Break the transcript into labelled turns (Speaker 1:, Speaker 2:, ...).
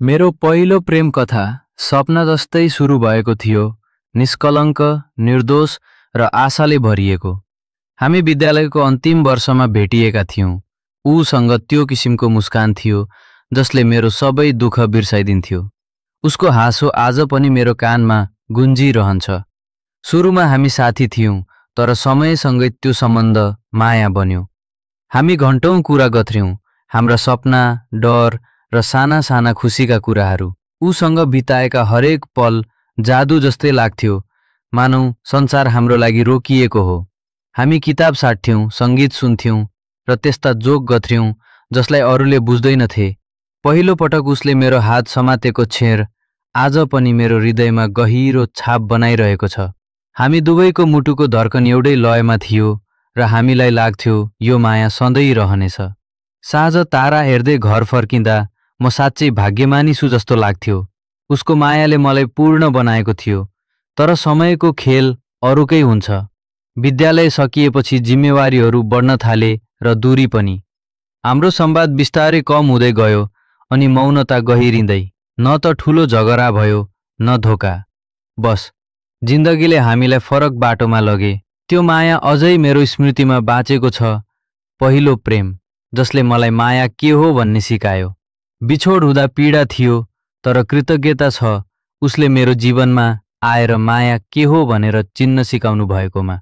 Speaker 1: मेरो पहिलो प्रेम कथा सपना जस्तै सुरु भएको थियो, निष्कलङ्क, निर्दोष र आशाले भरिएको। हामी विद्यालयको अन्तिम वर्षमा भेटिएका थियौं। उसँग त्यो किसिमको मुस्कान थियो जसले मेरो सबै दुःख बिर्साइदिन्थ्यो। उसको हाँसो आज पनि मेरो कानमा गुन्जिरहन्छ। सुरुमा हामी साथी थियौं, तर समयसँगै त्यो सम्बन्ध माया बन्यो। हामी घण्टौं कुरा गर्थ्यौं, हाम्रा सपना, डर र साना साना खुसीका कुराहरू। उसँग बिताएका हरेक पल जादु जस्तै लाग्थ्यो, मानौ संसार हाम्रो लागि रोकिएको हो। हामी किताब साट्थ्यौं, संगीत सुन्थ्यौं र त्यस्ता जोक गर्थ्यौं जसलाई अरूले बुझ्दैनथे। पहिलो पटक उसले मेरो हात समातेको क्षण आज पनि मेरो हृदयमा गहिरो छाप बनाइरहेको छ। हामी दुवैको मुटुको धड्कन एउटै लयमा थियो र हामीलाई लाग्थ्यो यो माया सधैँ रहनेछ। साँझ तारा हेर्दै घर फर्किँदा म साँच्चै भाग्यमानी छु जस्तो लाग्थ्यो। उसको मायाले मलाई पूर्ण बनाएको थियो। तर समयको खेल अरूकै हुन्छ। विद्यालय सकिएपछि जिम्मेवारीहरू बढ्न थाले र दूरी पनि। हाम्रो संवाद बिस्तारै कम हुँदै गयो अनि मौनता गहिरिँदै। न त ठुलो झगडा भयो, न धोका। बस जिन्दगीले हामीलाई फरक बाटोमा लगे। त्यो माया अझै मेरो स्मृतिमा बाँचेको छ। पहिलो प्रेम जसले मलाई माया के हो भन्ने सिकायो। बिछोड हुँदा पीडा थियो, तर कृतज्ञता छ उसले मेरो जीवनमा आएर माया के हो भनेर चिन्न सिकाउनु भएकोमा।